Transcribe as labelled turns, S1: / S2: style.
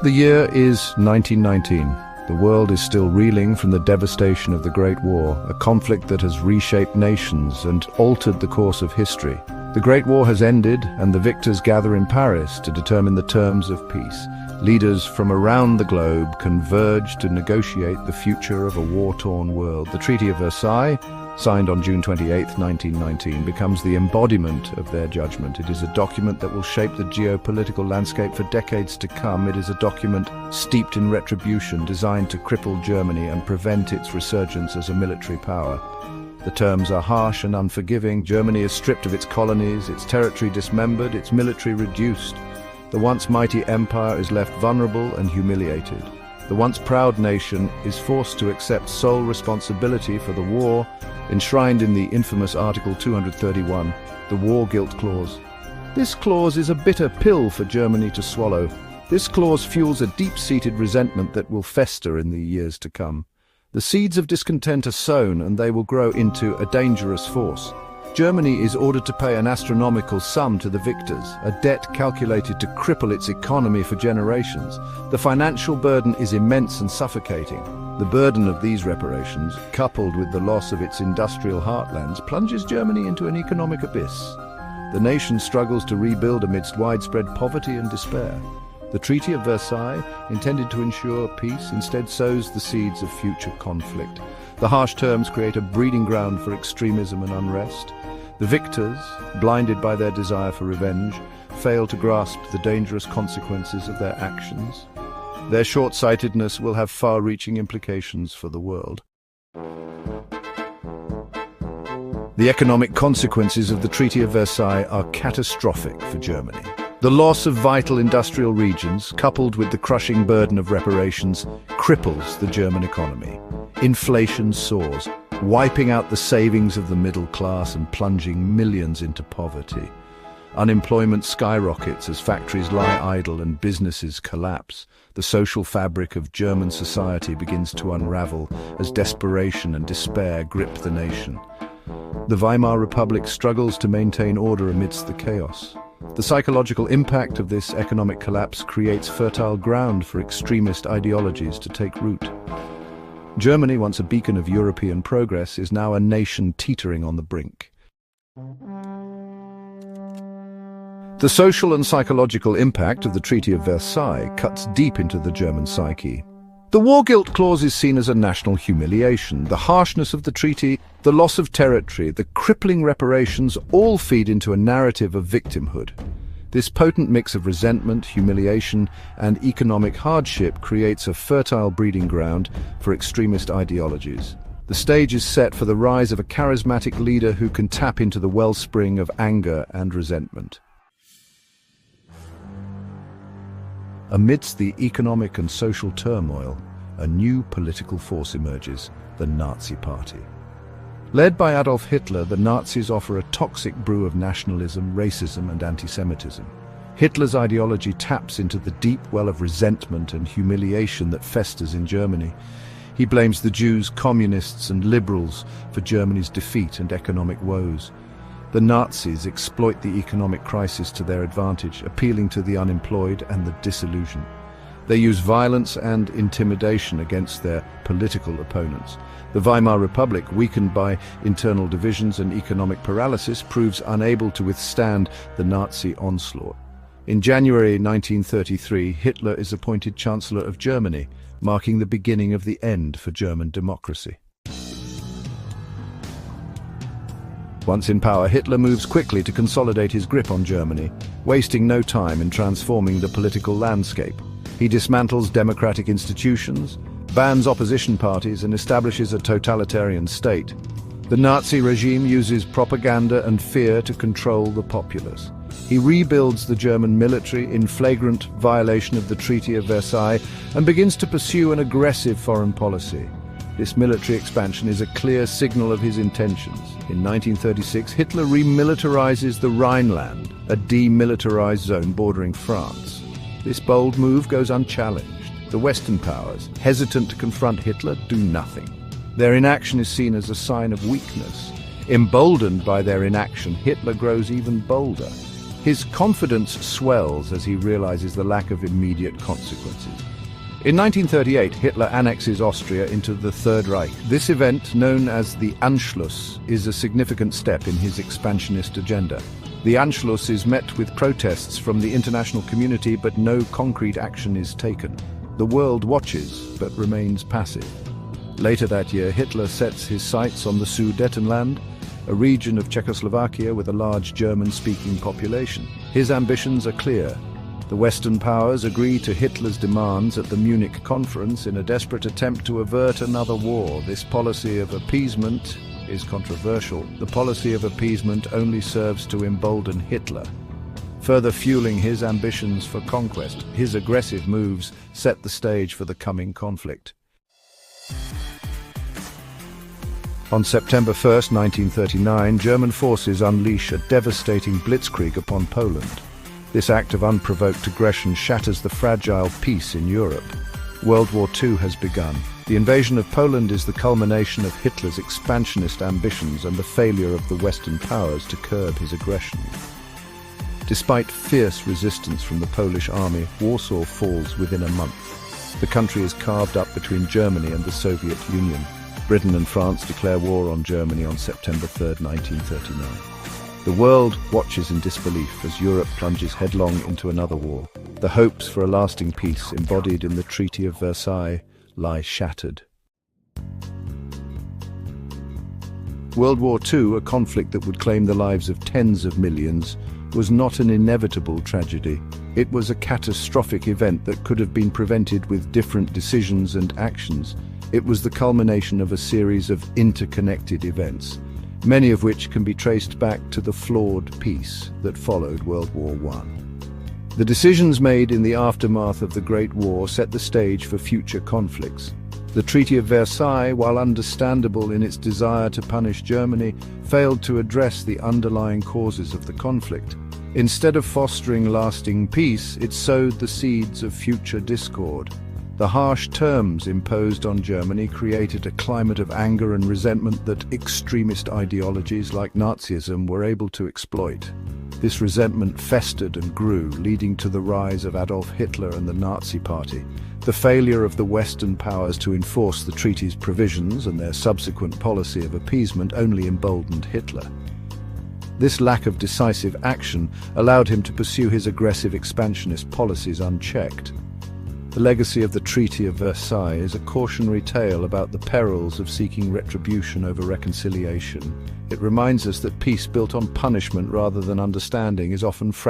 S1: The year is 1919. The world is still reeling from the devastation of the Great War, a conflict that has reshaped nations and altered the course of history. The Great War has ended, and the victors gather in Paris to determine the terms of peace. Leaders from around the globe converge to negotiate the future of a war-torn world. The Treaty of Versailles, signed on June 28, 1919, becomes the embodiment of their judgment. It is a document that will shape the geopolitical landscape for decades to come. It is a document steeped in retribution, designed to cripple Germany and prevent its resurgence as a military power. The terms are harsh and unforgiving. Germany is stripped of its colonies, its territory dismembered, its military reduced. The once mighty empire is left vulnerable and humiliated. The once proud nation is forced to accept sole responsibility for the war, enshrined in the infamous Article 231, the War Guilt Clause. This clause is a bitter pill for Germany to swallow. This clause fuels a deep-seated resentment that will fester in the years to come. The seeds of discontent are sown, and they will grow into a dangerous force. Germany is ordered to pay an astronomical sum to the victors, a debt calculated to cripple its economy for generations. The financial burden is immense and suffocating. The burden of these reparations, coupled with the loss of its industrial heartlands, plunges Germany into an economic abyss. The nation struggles to rebuild amidst widespread poverty and despair. The Treaty of Versailles, intended to ensure peace, instead sows the seeds of future conflict. The harsh terms create a breeding ground for extremism and unrest. The victors, blinded by their desire for revenge, fail to grasp the dangerous consequences of their actions. Their short-sightedness will have far-reaching implications for the world. The economic consequences of the Treaty of Versailles are catastrophic for Germany. The loss of vital industrial regions, coupled with the crushing burden of reparations, cripples the German economy. Inflation soars, wiping out the savings of the middle class and plunging millions into poverty. Unemployment skyrockets as factories lie idle and businesses collapse. The social fabric of German society begins to unravel as desperation and despair grip the nation. The Weimar Republic struggles to maintain order amidst the chaos. The psychological impact of this economic collapse creates fertile ground for extremist ideologies to take root. Germany, once a beacon of European progress, is now a nation teetering on the brink. The social and psychological impact of the Treaty of Versailles cuts deep into the German psyche. The War Guilt Clause is seen as a national humiliation. The harshness of the treaty, the loss of territory, the crippling reparations all feed into a narrative of victimhood. This potent mix of resentment, humiliation, and economic hardship creates a fertile breeding ground for extremist ideologies. The stage is set for the rise of a charismatic leader who can tap into the wellspring of anger and resentment. Amidst the economic and social turmoil, a new political force emerges, the Nazi Party. Led by Adolf Hitler, the Nazis offer a toxic brew of nationalism, racism, and anti-Semitism. Hitler's ideology taps into the deep well of resentment and humiliation that festers in Germany. He blames the Jews, communists, and liberals for Germany's defeat and economic woes. The Nazis exploit the economic crisis to their advantage, appealing to the unemployed and the disillusioned. They use violence and intimidation against their political opponents. The Weimar Republic, weakened by internal divisions and economic paralysis, proves unable to withstand the Nazi onslaught. In January 1933, Hitler is appointed Chancellor of Germany, marking the beginning of the end for German democracy. Once in power, Hitler moves quickly to consolidate his grip on Germany, wasting no time in transforming the political landscape. He dismantles democratic institutions, bans opposition parties, and establishes a totalitarian state. The Nazi regime uses propaganda and fear to control the populace. He rebuilds the German military in flagrant violation of the Treaty of Versailles and begins to pursue an aggressive foreign policy. This military expansion is a clear signal of his intentions. In 1936, Hitler remilitarizes the Rhineland, a demilitarized zone bordering France. This bold move goes unchallenged. The Western powers, hesitant to confront Hitler, do nothing. Their inaction is seen as a sign of weakness. Emboldened by their inaction, Hitler grows even bolder. His confidence swells as he realizes the lack of immediate consequences. In 1938, Hitler annexes Austria into the Third Reich. This event, known as the Anschluss, is a significant step in his expansionist agenda. The Anschluss is met with protests from the international community, but no concrete action is taken. The world watches, but remains passive. Later that year, Hitler sets his sights on the Sudetenland, a region of Czechoslovakia with a large German-speaking population. His ambitions are clear. The Western powers agree to Hitler's demands at the Munich conference in a desperate attempt to avert another war. This policy of appeasement is controversial. The policy of appeasement only serves to embolden Hitler, further fueling his ambitions for conquest. His aggressive moves set the stage for the coming conflict. On September 1, 1939, German forces unleash a devastating blitzkrieg upon Poland. This act of unprovoked aggression shatters the fragile peace in Europe. World War II has begun. The invasion of Poland is the culmination of Hitler's expansionist ambitions and the failure of the Western powers to curb his aggression. Despite fierce resistance from the Polish army, Warsaw falls within a month. The country is carved up between Germany and the Soviet Union. Britain and France declare war on Germany on September 3, 1939. The world watches in disbelief as Europe plunges headlong into another war. The hopes for a lasting peace embodied in the Treaty of Versailles lie shattered. World War II, a conflict that would claim the lives of tens of millions, was not an inevitable tragedy. It was a catastrophic event that could have been prevented with different decisions and actions. It was the culmination of a series of interconnected events, many of which can be traced back to the flawed peace that followed World War I. The decisions made in the aftermath of the Great War set the stage for future conflicts. The Treaty of Versailles, while understandable in its desire to punish Germany, failed to address the underlying causes of the conflict. Instead of fostering lasting peace, it sowed the seeds of future discord. The harsh terms imposed on Germany created a climate of anger and resentment that extremist ideologies like Nazism were able to exploit. This resentment festered and grew, leading to the rise of Adolf Hitler and the Nazi Party. The failure of the Western powers to enforce the treaty's provisions and their subsequent policy of appeasement only emboldened Hitler. This lack of decisive action allowed him to pursue his aggressive expansionist policies unchecked. The legacy of the Treaty of Versailles is a cautionary tale about the perils of seeking retribution over reconciliation. It reminds us that peace built on punishment rather than understanding is often fragile.